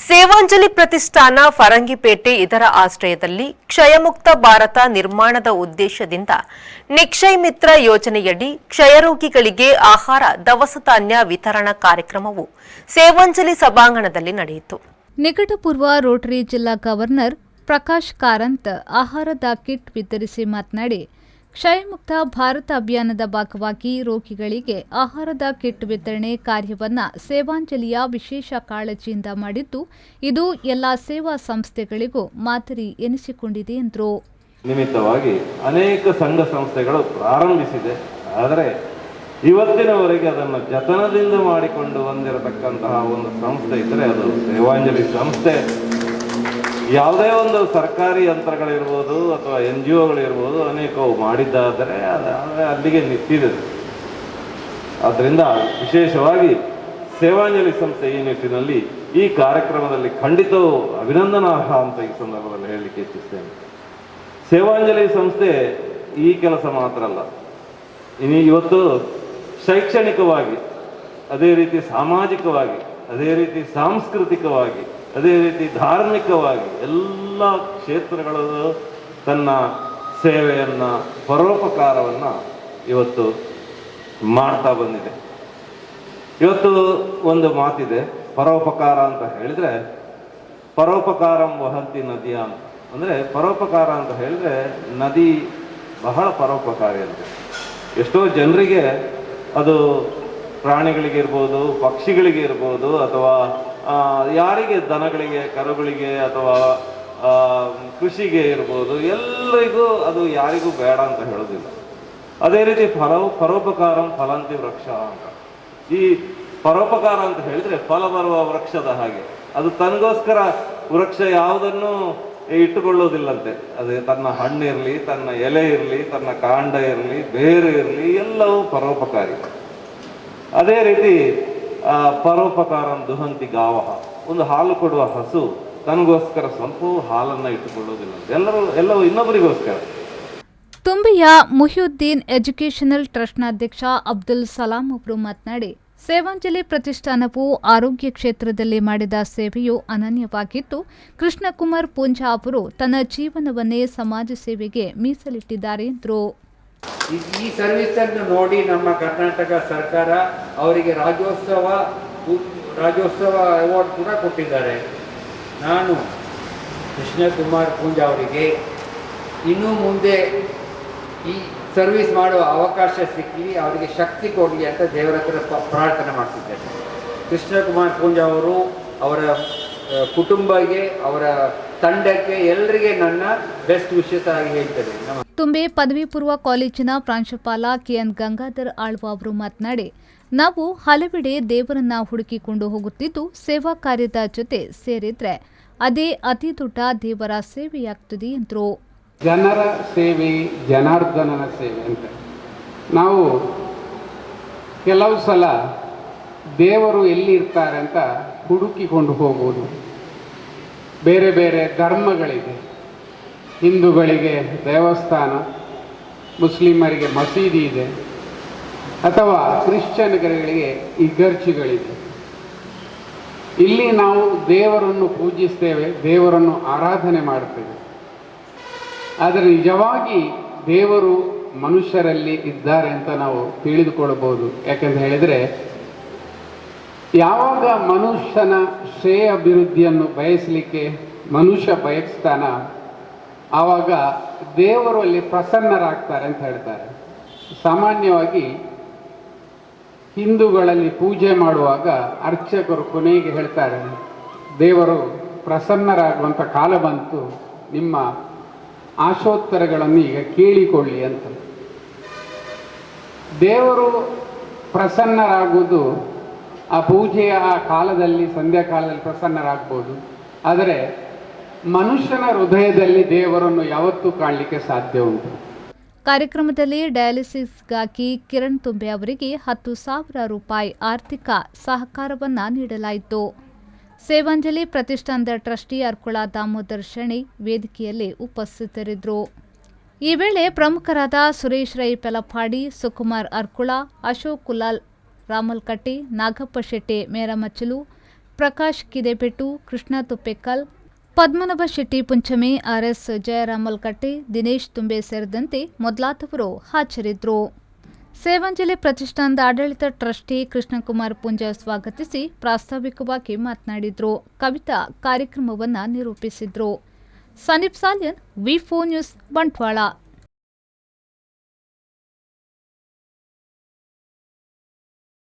ಸೇವಾಂಜಲಿ ಪ್ರತಿಷ್ಠಾನ ಫರಂಗಿಪೇಟೆ ಇದರ ಆಶ್ರಯದಲ್ಲಿ ಕ್ಷಯಮುಕ್ತ ಭಾರತ ನಿರ್ಮಾಣದ ಉದ್ದೇಶದಿಂದ ನಿಕ್ಷಯ್ ಮಿತ್ರ ಯೋಜನೆಯಡಿ ಕ್ಷಯರೋಗಿಗಳಿಗೆ ಆಹಾರ ದವಸ ಧಾನ್ಯ ವಿತರಣಾ ಕಾರ್ಯಕ್ರಮವು ಸೇವಾಂಜಲಿ ಸಭಾಂಗಣದಲ್ಲಿ ನಡೆಯಿತು. ನಿಕಟಪೂರ್ವ ರೋಟರಿ ಜಿಲ್ಲಾ ಗವರ್ನರ್ ಪ್ರಕಾಶ್ ಕಾರಂತ್ ಆಹಾರದ ಕಿಟ್ ವಿತರಿಸಿ ಮಾತನಾಡಿ, ಕ್ಷಯಮುಕ್ತ ಭಾರತ ಅಭಿಯಾನದ ಭಾಗವಾಗಿ ರೋಗಿಗಳಿಗೆ ಆಹಾರದ ಕಿಟ್ ವಿತರಣೆ ಕಾರ್ಯವನ್ನು ಸೇವಾಂಜಲಿಯ ವಿಶೇಷ ಕಾಳಜಿಯಿಂದ ಮಾಡಿದ್ದು, ಇದು ಎಲ್ಲ ಸೇವಾ ಸಂಸ್ಥೆಗಳಿಗೂ ಮಾದರಿ ಎನಿಸಿಕೊಂಡಿದೆ ಎಂದರು. ನಿಮಿತ್ತವಾಗಿ ಅನೇಕ ಸಂಘ ಸಂಸ್ಥೆಗಳು ಪ್ರಾರಂಭಿಸಿದೆ. ಆದರೆ ಇವತ್ತಿನವರೆಗೆ ಅದನ್ನು ಜತನದಿಂದ ಮಾಡಿಕೊಂಡು ಬಂದಿರತಕ್ಕಂತಹ ಒಂದು ಸಂಸ್ಥೆ ಇದ್ದರೆ ಅದು ಸೇವಾಂಜಲಿ ಸಂಸ್ಥೆ. ಯಾವುದೇ ಒಂದು ಸರ್ಕಾರಿ ಯಂತ್ರಗಳಿರ್ಬೋದು ಅಥವಾ NGOಗಳಿರ್ಬೋದು ಅನೇಕವು ಮಾಡಿದ್ದಾದರೆ ಅಲ್ಲಿಗೆ ನಿಂತಿದೆ. ಆದ್ದರಿಂದ ವಿಶೇಷವಾಗಿ ಸೇವಾಂಜಲಿ ಸಂಸ್ಥೆ ಈ ನಿಟ್ಟಿನಲ್ಲಿ ಈ ಕಾರ್ಯಕ್ರಮದಲ್ಲಿ ಖಂಡಿತವೂ ಅಭಿನಂದನಾರ್ಹ ಅಂತ ಈ ಸಂದರ್ಭದಲ್ಲಿ ಹೇಳಲಿಕ್ಕೆ ಇಚ್ಛಿಸ್ತೇನೆ. ಸೇವಾಂಜಲಿ ಸಂಸ್ಥೆ ಈ ಕೆಲಸ ಮಾತ್ರ ಅಲ್ಲ, ಇವತ್ತು ಶೈಕ್ಷಣಿಕವಾಗಿ, ಅದೇ ರೀತಿ ಸಾಮಾಜಿಕವಾಗಿ, ಅದೇ ರೀತಿ ಸಾಂಸ್ಕೃತಿಕವಾಗಿ, ಅದೇ ರೀತಿ ಧಾರ್ಮಿಕವಾಗಿ ಎಲ್ಲ ಕ್ಷೇತ್ರಗಳಲ್ಲೂ ತನ್ನ ಸೇವೆಯನ್ನು, ಪರೋಪಕಾರವನ್ನು ಇವತ್ತು ಮಾಡ್ತಾ ಬಂದಿದೆ. ಇವತ್ತು ಒಂದು ಮಾತಿದೆ, ಪರೋಪಕಾರ ಅಂತ ಹೇಳಿದರೆ ಪರೋಪಕಾರಂ ವಹಂತಿ ನದಿಯ ಅಂತ. ಅಂದರೆ ಪರೋಪಕಾರ ಅಂತ ಹೇಳಿದರೆ ನದಿ ಬಹಳ ಪರೋಪಕಾರಿ ಅಂತೆ. ಎಷ್ಟೋ ಜನರಿಗೆ ಅದು ಪ್ರಾಣಿಗಳಿಗಿರ್ಬೋದು, ಪಕ್ಷಿಗಳಿಗೆ ಇರ್ಬೋದು, ಅಥವಾ ಯಾರಿಗೆ ದನಗಳಿಗೆ, ಕರುಗಳಿಗೆ ಅಥವಾ ಕೃಷಿಗೆ ಇರ್ಬೋದು, ಎಲ್ಲರಿಗೂ ಅದು ಯಾರಿಗೂ ಬೇಡ ಅಂತ ಹೇಳೋದಿಲ್ಲ. ಅದೇ ರೀತಿ ಪರೋಪಕಾರಂ ಫಲಂತಿ ವೃಕ್ಷ ಅಂತ. ಈ ಪರೋಪಕಾರ ಅಂತ ಹೇಳಿದ್ರೆ ಫಲ ಬರುವ ವೃಕ್ಷದ ಹಾಗೆ. ಅದು ತನಗೋಸ್ಕರ ವೃಕ್ಷ ಯಾವುದನ್ನು ಇಟ್ಟುಕೊಳ್ಳೋದಿಲ್ಲಂತೆ. ಅದೇ ತನ್ನ ಹಣ್ಣಿರಲಿ, ತನ್ನ ಎಲೆ ಇರಲಿ, ತನ್ನ ಕಾಂಡ ಇರಲಿ, ಬೇರು ಇರಲಿ, ಎಲ್ಲವೂ ಪರೋಪಕಾರಿ. ಅದೇ ರೀತಿ ಪರೋಪಕಾರಂ ದುಹಂತಿ ಗಾವಹ. ಒಂದು ಹಾಲು ಕೊಡುವ ಹಸು ತನಗೋಸ್ಕರ ಸ್ವಲ್ಪವೂ ಹಾಲನ್ನು ಇಟ್ಟುಕೊಳ್ಳೋದಿಲ್ಲ, ಎಲ್ಲವೂ ಇನ್ನೊಬ್ಬರಿಗೋಸ್ಕರ. ತುಂಬಿಯ ಮುಹಿಯುದ್ದೀನ್ ಎಜುಕೇಷನಲ್ ಟ್ರಸ್ಟ್ನ ಅಧ್ಯಕ್ಷ ಅಬ್ದುಲ್ ಸಲಾಂ ಅವರು ಮಾತನಾಡಿ, ಸೇವಾಂಜಲಿ ಪ್ರತಿಷ್ಠಾನವು ಆರೋಗ್ಯ ಕ್ಷೇತ್ರದಲ್ಲಿ ಮಾಡಿದ ಸೇವೆಯು ಅನನ್ಯವಾಗಿದ್ದು, ಕೃಷ್ಣಕುಮಾರ್ ಪೂಂಜಾ ಅವರು ತನ್ನ ಜೀವನವನ್ನೇ ಸಮಾಜ ಸೇವೆಗೆ ಮೀಸಲಿಟ್ಟಿದ್ದಾರೆ ಎಂದರು. ಈ ಸರ್ವಿಸ್ ಅನ್ನು ನೋಡಿ ನಮ್ಮ ಕರ್ನಾಟಕ ಸರ್ಕಾರ ಅವರಿಗೆ ರಾಜ್ಯೋತ್ಸವ ಅವಾರ್ಡ್ ಕೂಡ ಕೊಟ್ಟಿದ್ದಾರೆ. ನಾನು ಕೃಷ್ಣಕುಮಾರ್ ಪೂಂಜಾ ಅವರಿಗೆ ಇನ್ನೂ ಮುಂದೆ ಈ ಸರ್ವಿಸ್ ಮಾಡುವ ಅವಕಾಶ ಸಿಕ್ಕಿ ಅವರಿಗೆ ಶಕ್ತಿ ಕೊಡಲಿ ಅಂತ ದೇವರ ಹತ್ರ ಪ್ರಾರ್ಥನೆ ಮಾಡ್ತಿದ್ದೇನೆ. ಕೃಷ್ಣಕುಮಾರ್ ಪೂಂಜಾ ಅವರು, ಅವರ ಕುಟುಂಬಕ್ಕೆ, ಅವರ ತಂಡಕ್ಕೆ, ಎಲ್ಲರಿಗೆ ನನ್ನ ಬೆಸ್ಟ್ ವಿಶಸ್ ಆಗಿ ಹೇಳ್ತೇನೆ. ತುಂಬೆ ಪದವಿ ಪೂರ್ವ ಕಾಲೇಜಿನ ಪ್ರಾಂಶುಪಾಲ KN ಗಂಗಾಧರ್ ಆಳ್ವ ಅವರು ಮಾತನಾಡಿ, ನಾವು ಹಲವೆಡೆ ದೇವರನ್ನ ಹುಡುಕಿಕೊಂಡು ಹೋಗುತ್ತಿದ್ದು, ಸೇವಾ ಕಾರ್ಯದ ಜೊತೆ ಸೇರಿದ್ರೆ ಅದೇ ಅತಿ ದೊಡ್ಡ ದೇವರ ಸೇವೆಯಾಗ್ತದೆ ಎಂದರು. ಜನರ ಸೇವೆ ಜನಾರ್ದನನ ಸೇವೆ ಅಂತ. ನಾವು ಕೆಲವು ಸಲ ದೇವರು ಎಲ್ಲಿರ್ತಾರೆ ಅಂತ ಹುಡುಕಿಕೊಂಡು ಹೋಗುವುದು. ಬೇರೆ ಬೇರೆ ಧರ್ಮಗಳಿದೆ. ಹಿಂದೂಗಳಿಗೆ ದೇವಸ್ಥಾನ, ಮುಸ್ಲಿಮರಿಗೆ ಮಸೀದಿ ಇದೆ, ಅಥವಾ ಕ್ರಿಶ್ಚಿಯನ್ಗಳಿಗೆ ಇಗರ್ಜಿಗಳಿದೆ. ಇಲ್ಲಿ ನಾವು ದೇವರನ್ನು ಪೂಜಿಸ್ತೇವೆ, ದೇವರನ್ನು ಆರಾಧನೆ ಮಾಡ್ತೇವೆ. ಆದರೆ ನಿಜವಾಗಿ ದೇವರು ಮನುಷ್ಯರಲ್ಲಿ ಇದ್ದಾರೆ ಅಂತ ನಾವು ತಿಳಿದುಕೊಳ್ಳಬಹುದು. ಯಾಕೆಂತ ಹೇಳಿದರೆ, ಯಾವಾಗ ಮನುಷ್ಯನ ಶ್ರೇಯ ಅಭಿವೃದ್ಧಿಯನ್ನು ಬಯಸಲಿಕ್ಕೆ ಮನುಷ್ಯ ಬಯಸ್ತಾನ, ಆವಾಗ ದೇವರು ಅಲ್ಲಿ ಪ್ರಸನ್ನರಾಗ್ತಾರೆ ಅಂತ ಹೇಳ್ತಾರೆ. ಸಾಮಾನ್ಯವಾಗಿ ಹಿಂದೂಗಳಲ್ಲಿ ಪೂಜೆ ಮಾಡುವಾಗ ಅರ್ಚಕರು ಕೊನೆಗೆ ಹೇಳ್ತಾರೆ, ದೇವರು ಪ್ರಸನ್ನರಾಗುವಂಥ ಕಾಲ ಬಂತು, ನಿಮ್ಮ ಆಶೋತ್ತರಗಳನ್ನು ಈಗ ಕೇಳಿಕೊಳ್ಳಿ ಅಂತ. ದೇವರು ಪ್ರಸನ್ನರಾಗುವುದು ಆ ಪೂಜೆಯ ಆ ಕಾಲದಲ್ಲಿ, ಸಂಧ್ಯಾ ಕಾಲದಲ್ಲಿ ಪ್ರಸನ್ನರಾಗ್ಬೋದು. ಆದರೆ ಮನುಷ್ಯನ ಹೃದಯದಲ್ಲಿ ದೇವರನ್ನು ಯಾವತ್ತೂ ಕಾಣಲಿಕ್ಕೆ ಸಾಧ್ಯ ಉಂಟು. ಕಾರ್ಯಕ್ರಮದಲ್ಲಿ ಡಯಾಲಿಸಿಸ್ಗಾಗಿ ಕಿರಣ್ ತುಂಬೆ ಅವರಿಗೆ 10,000 ರೂಪಾಯಿ ಆರ್ಥಿಕ ಸಹಕಾರವನ್ನ ನೀಡಲಾಯಿತು. ಸೇವಾಂಜಲಿ ಪ್ರತಿಷ್ಠಾನದ ಟ್ರಸ್ಟಿ ಅರ್ಕುಳ ದಾಮೋದರ್ ಶೆಣಿ ವೇದಿಕೆಯಲ್ಲಿ ಉಪಸ್ಥಿತರಿದ್ದರು. ಈ ವೇಳೆ ಪ್ರಮುಖರಾದ ಸುರೇಶ್ ರೈ ಪೆಲಪಾಡಿ, ಸುಕುಮಾರ್ ಅರ್ಕುಳ, ಅಶೋಕ್ ಕುಲಾಲ್ ರಾಮಲ್ಕಟ್ಟಿ, ನಾಗಪ್ಪ ಶೆಟ್ಟಿ ಮೇರಮಚ್ಚಲು, ಪ್ರಕಾಶ್ ಕಿದೆಪೆಟ್ಟು, ಕೃಷ್ಣ ತುಪ್ಪೆಕಲ್, ಪದ್ಮನಾಭ ಶೆಟ್ಟಿ ಪುಂಚಮೆ, ಆರ್ಎಸ್ ಜಯರಾಮಲ್ಕಟ್ಟೆ, ದಿನೇಶ್ ತುಂಬೆ ಸೇರಿದಂತೆ ಮೊದಲಾದವರು ಹಾಜರಿದ್ದರು. ಸೇವಾಂಜಲಿ ಪ್ರತಿಷ್ಠಾನದ ಆಡಳಿತ ಟ್ರಸ್ಟಿ ಕೃಷ್ಣಕುಮಾರ್ ಪೂಂಜಾ ಸ್ವಾಗತಿಸಿ ಪ್ರಾಸ್ತಾವಿಕವಾಗಿ ಮಾತನಾಡಿದರು. ಕವಿತಾ ಕಾರ್ಯಕ್ರಮವನ್ನು ನಿರೂಪಿಸಿದರು. ಸನೀಪ್ ಸಾಲ್ಯನ್, ವಿ4 ನ್ಯೂಸ್, ಬಂಟ್ವಾಳ.